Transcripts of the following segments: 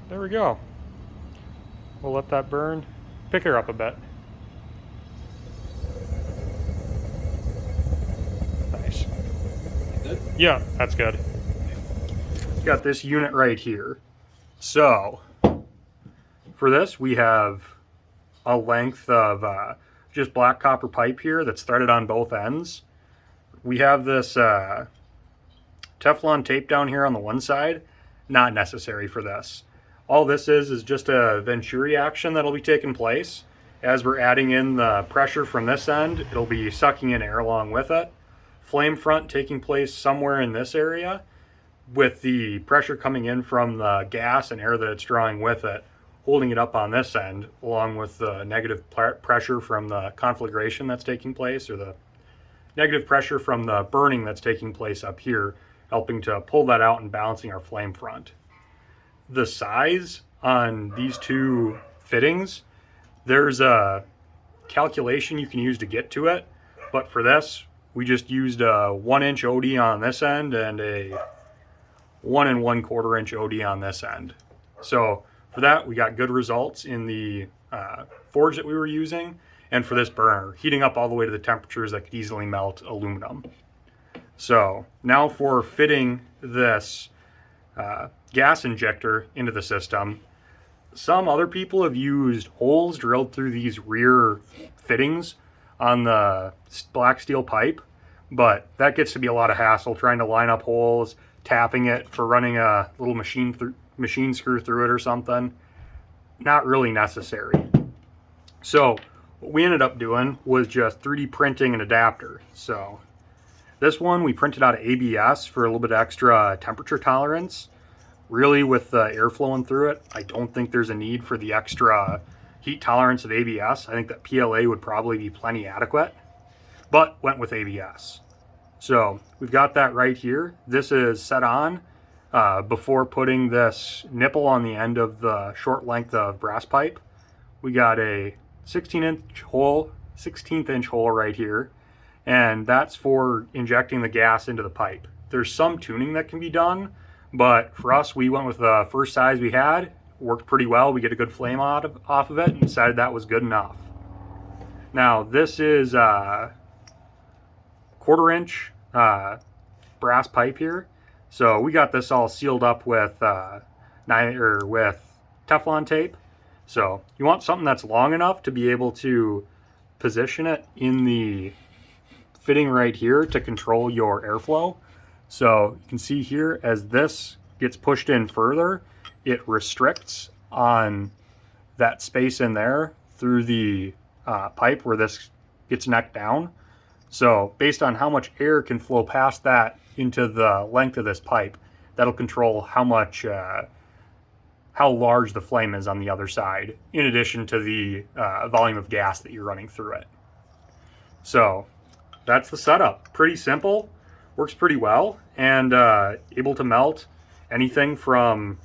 There we go. We'll let that burn. Pick her up a bit. Nice. Good? Yeah, that's good. Got this unit right here. So, for this, we have a length of just black copper pipe here that's threaded on both ends. We have this Teflon tape down here on the one side. Not necessary for this. All this is just a Venturi action that'll be taking place. As we're adding in the pressure from this end, it'll be sucking in air along with it. Flame front taking place somewhere in this area, with the pressure coming in from the gas and air that it's drawing with it, holding it up on this end, along with the negative pressure from the conflagration that's taking place, or the negative pressure from the burning that's taking place up here, helping to pull that out and balancing our flame front. The size on these two fittings, there's a calculation you can use to get to it, but for this, we just used a 1-inch OD on this end and a 1 1/4 inch OD on this end. So for that, we got good results in the forge that we were using, and for this burner, heating up all the way to the temperatures that could easily melt aluminum. So now for fitting this gas injector into the system, some other people have used holes drilled through these rear fittings on the black steel pipe, but that gets to be a lot of hassle trying to line up holes, tapping it for running a little machine screw through it or something. Not really necessary. So what we ended up doing was just 3D printing an adapter. So this one we printed out of ABS for a little bit extra temperature tolerance. Really, with the air flowing through it, I don't think there's a need for the extra heat tolerance of ABS. I think that PLA would probably be plenty adequate, but went with ABS. So we've got that right here. This is set on before putting this nipple on the end of the short length of brass pipe. We got a 16-inch hole, 16th inch hole right here, and that's for injecting the gas into the pipe. There's some tuning that can be done, but for us, we went with the first size we had. Worked pretty well. We get a good flame off of it and decided that was good enough. Now this is 1/4 inch brass pipe here. So we got this all sealed up with with Teflon tape. So you want something that's long enough to be able to position it in the fitting right here to control your airflow. So you can see here, as this gets pushed in further, it restricts on that space in there through the pipe where this gets necked down. So based on how much air can flow past that into the length of this pipe, that'll control how large the flame is on the other side, in addition to the volume of gas that you're running through it. So that's the setup. Pretty simple, works pretty well, and able to melt anything from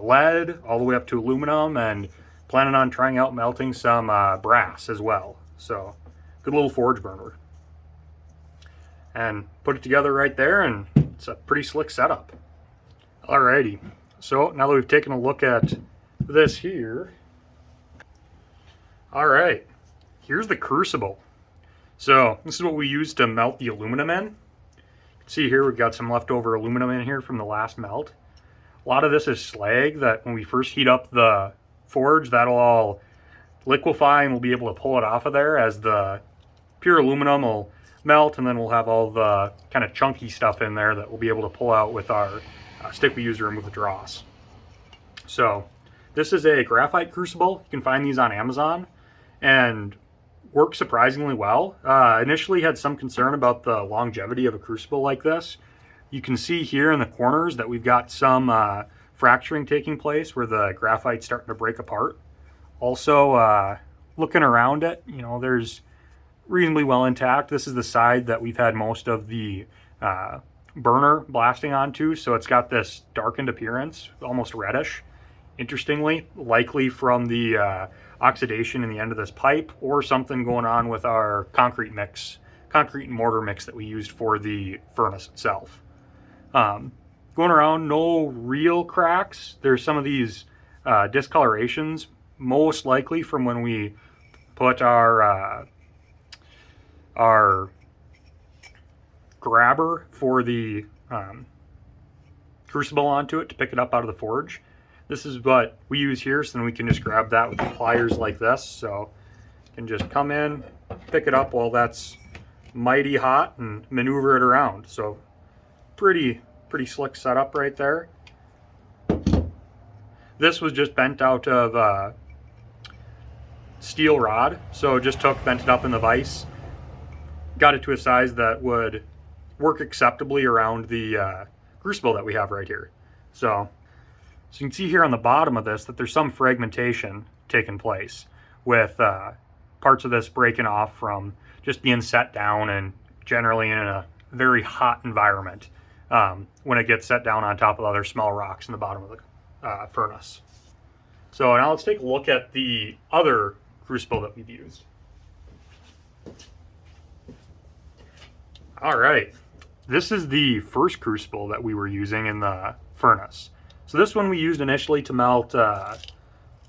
lead all the way up to aluminum, and planning on trying out melting some brass as well. So good little forge burner. And put it together right there, and it's a pretty slick setup. Alrighty, so now that we've taken a look at this here, alright, here's the crucible. So this is what we use to melt the aluminum in. You can see here we've got some leftover aluminum in here from the last melt. A lot of this is slag that when we first heat up the forge, that'll all liquefy and we'll be able to pull it off of there as the pure aluminum will melt, and then we'll have all the kind of chunky stuff in there that we'll be able to pull out with our stick we use to remove the dross. So this is a graphite crucible. You can find these on Amazon and work surprisingly well. Initially had some concern about the longevity of a crucible like this. You can see here in the corners that we've got some fracturing taking place where the graphite's starting to break apart. Also, looking around it, you know, there's reasonably well intact. This is the side that we've had most of the burner blasting onto, so it's got this darkened appearance, almost reddish. Interestingly, likely from the oxidation in the end of this pipe, or something going on with our concrete and mortar mix that we used for the furnace itself. Going around, no real cracks. There's some of these discolorations, most likely from when we put our grabber for the crucible onto it to pick it up out of the forge. This is what we use here, so then we can just grab that with the pliers like this. So you can just come in, pick it up while that's mighty hot and maneuver it around. So pretty slick setup right there. This was just bent out of steel rod, so just bent it up in the vise, got it to a size that would work acceptably around the crucible that we have right here. So you can see here on the bottom of this that there's some fragmentation taking place with parts of this breaking off from just being set down and generally in a very hot environment when it gets set down on top of other small rocks in the bottom of the furnace. So now let's take a look at the other crucible that we've used. All right, this is the first crucible that we were using in the furnace. So this one we used initially to melt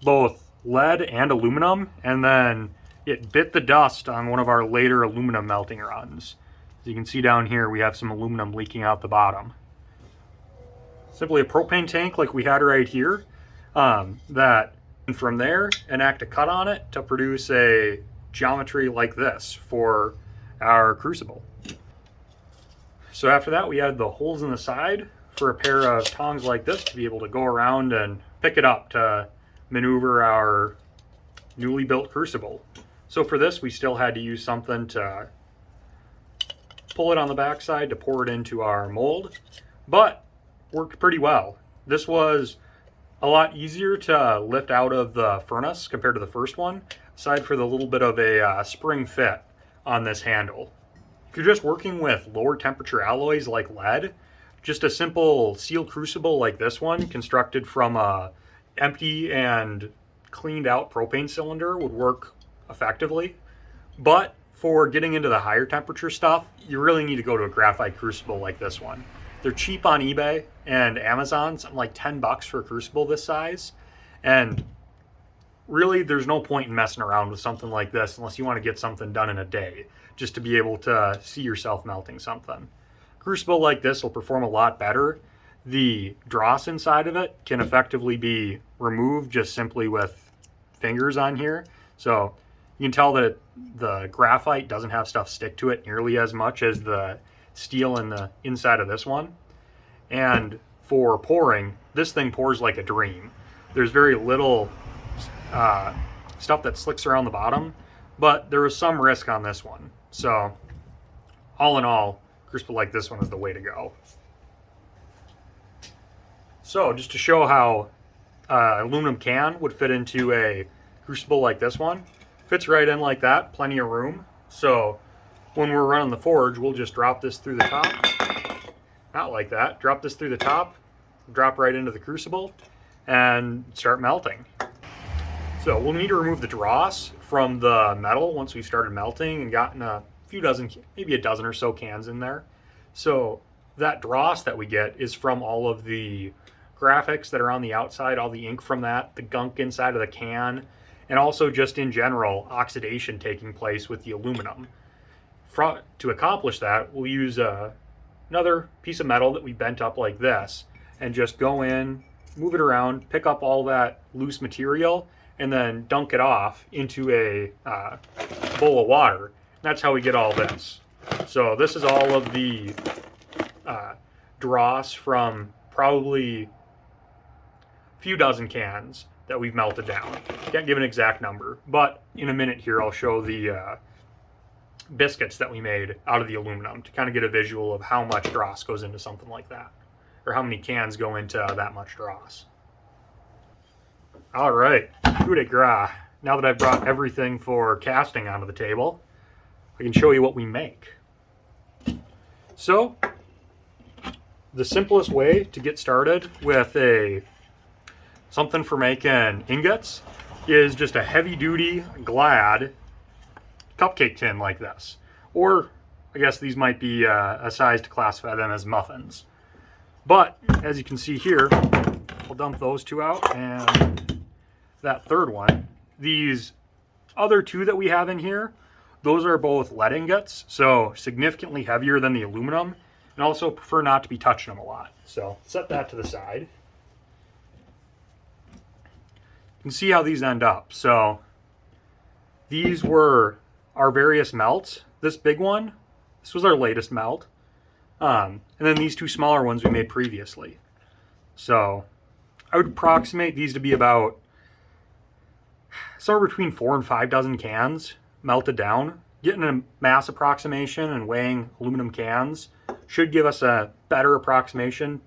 both lead and aluminum, and then it bit the dust on one of our later aluminum melting runs. As you can see down here, we have some aluminum leaking out the bottom. Simply a propane tank like we had right here, that from there enact a cut on it to produce a geometry like this for our crucible. So after that, we had the holes in the side for a pair of tongs like this to be able to go around and pick it up to maneuver our newly built crucible. So for this, we still had to use something to pull it on the backside to pour it into our mold, but worked pretty well. This was a lot easier to lift out of the furnace compared to the first one, aside for the little bit of a spring fit on this handle. If you're just working with lower temperature alloys like lead, just a simple steel crucible like this one, constructed from a empty and cleaned out propane cylinder, would work effectively. But for getting into the higher temperature stuff, you really need to go to a graphite crucible like this one. They're cheap on eBay and Amazon, something like 10 bucks for a crucible this size. And really, there's no point in messing around with something like this unless you want to get something done in a day, just to be able to see yourself melting something. Crucible like this will perform a lot better. The dross inside of it can effectively be removed just simply with fingers on here. So you can tell that the graphite doesn't have stuff stick to it nearly as much as the steel in the inside of this one. And for pouring, this thing pours like a dream. There's very little stuff that slicks around the bottom, but there was some risk on this one. So all in all, crucible like this one is the way to go. So just to show how aluminum can would fit into a crucible like this one, fits right in like that, plenty of room. So when we're running the forge, we'll just drop this through the top, not like that, drop this through the top, drop right into the crucible, and start melting. So we'll need to remove the dross from the metal once we started melting and gotten a few dozen, maybe a dozen or so cans in there. So that dross that we get is from all of the graphics that are on the outside, all the ink from that, the gunk inside of the can, and also just in general oxidation taking place with the aluminum. To accomplish that, we'll use another piece of metal that we bent up like this and just go in, move it around, pick up all that loose material, and then dunk it off into a bowl of water. That's how we get all this. So this is all of the dross from probably a few dozen cans that we've melted down. Can't give an exact number, but in a minute here I'll show the biscuits that we made out of the aluminum to kind of get a visual of how much dross goes into something like that, or how many cans go into that much dross. All right, coup de grace. Now that I've brought everything for casting onto the table, I can show you what we make. So, the simplest way to get started with something for making ingots is just a heavy-duty Glad cupcake tin like this. Or, I guess these might be a size to classify them as muffins. But, as you can see here, I'll dump those two out and that third one, these other two that we have in here, those are both lead ingots, so significantly heavier than the aluminum, and also prefer not to be touching them a lot. So set that to the side. You can see how these end up. So these were our various melts. This big one, this was our latest melt. And then these two smaller ones we made previously. So I would approximate these to be about somewhere between 4 and 5 dozen cans melted down. Getting a mass approximation and weighing aluminum cans should give us a better approximation.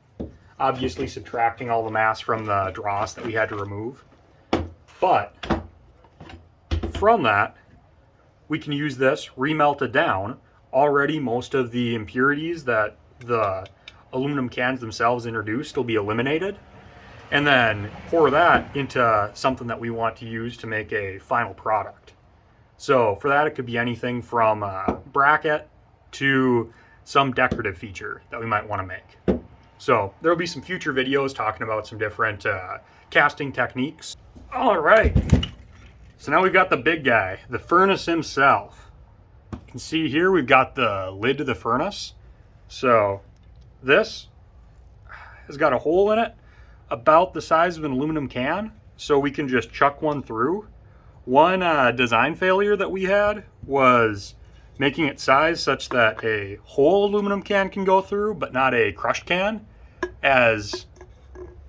Obviously subtracting all the mass from the dross that we had to remove. But from that, we can use this remelted down. Already most of the impurities that the aluminum cans themselves introduced will be eliminated. And then pour that into something that we want to use to make a final product. So for that, it could be anything from a bracket to some decorative feature that we might want to make. So there will be some future videos talking about some different casting techniques. All right, so now we've got the big guy, the furnace himself. You can see here we've got the lid to the furnace. So this has got a hole in it about the size of an aluminum can, so we can just chuck one through. One design failure that we had was making it size such that a whole aluminum can can go through, but not a crushed can, as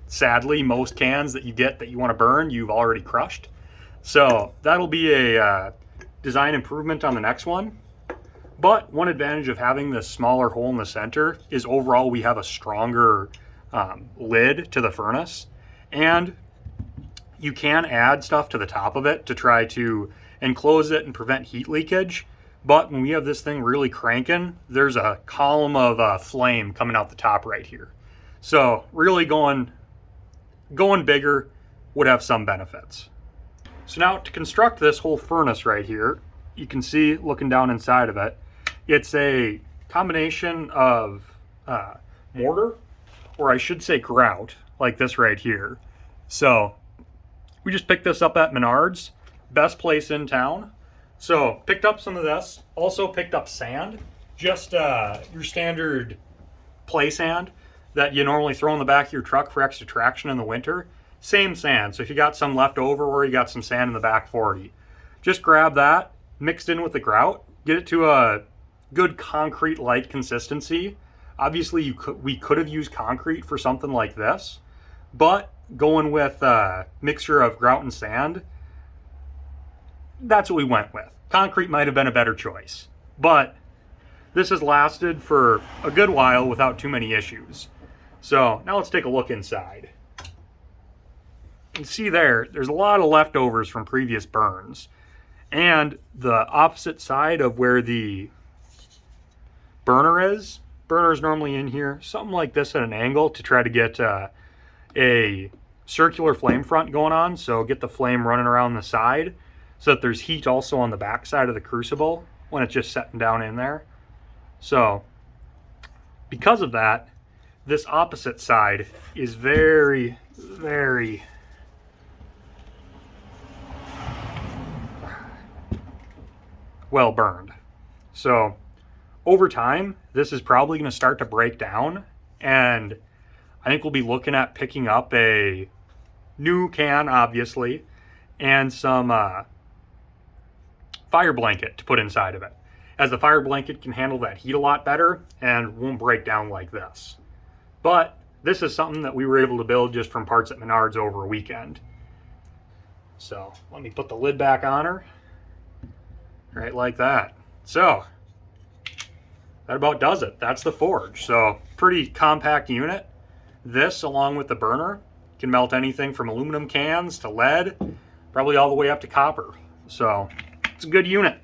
sadly most cans that you get that you want to burn, you've already crushed. So that'll be a design improvement on the next one. But one advantage of having this smaller hole in the center is overall we have a stronger lid to the furnace, and you can add stuff to the top of it to try to enclose it and prevent heat leakage. But when we have this thing really cranking, there's a column of flame coming out the top right here. So really going bigger would have some benefits. So now to construct this whole furnace right here, you can see looking down inside of it, it's a combination of mortar, or I should say grout, like this right here. So we just picked this up at Menards, best place in town. So picked up some of this, also picked up sand, just your standard play sand that you normally throw in the back of your truck for extra traction in the winter. Same sand, so if you got some left over or you got some sand in the back 40, just grab that, mixed in with the grout, get it to a good concrete-like consistency. Obviously we could have used concrete for something like this, but going with a mixture of grout and sand, that's what we went with. Concrete might have been a better choice, but this has lasted for a good while without too many issues. So now let's take a look inside. You can see there's a lot of leftovers from previous burns, and the opposite side of where the burner is normally in here, something like this at an angle to try to get a circular flame front going on, so get the flame running around the side so that there's heat also on the back side of the crucible when it's just setting down in there. So because of that, this opposite side is very, very well burned. So over time, this is probably going to start to break down, and I think we'll be looking at picking up a new can, obviously, and some fire blanket to put inside of it, as the fire blanket can handle that heat a lot better and won't break down like this. But this is something that we were able to build just from parts at Menards over a weekend. So let me put the lid back on her, right like that. So that about does it. That's the forge. So pretty compact unit. This, along with the burner, can melt anything from aluminum cans to lead, probably all the way up to copper. So it's a good unit.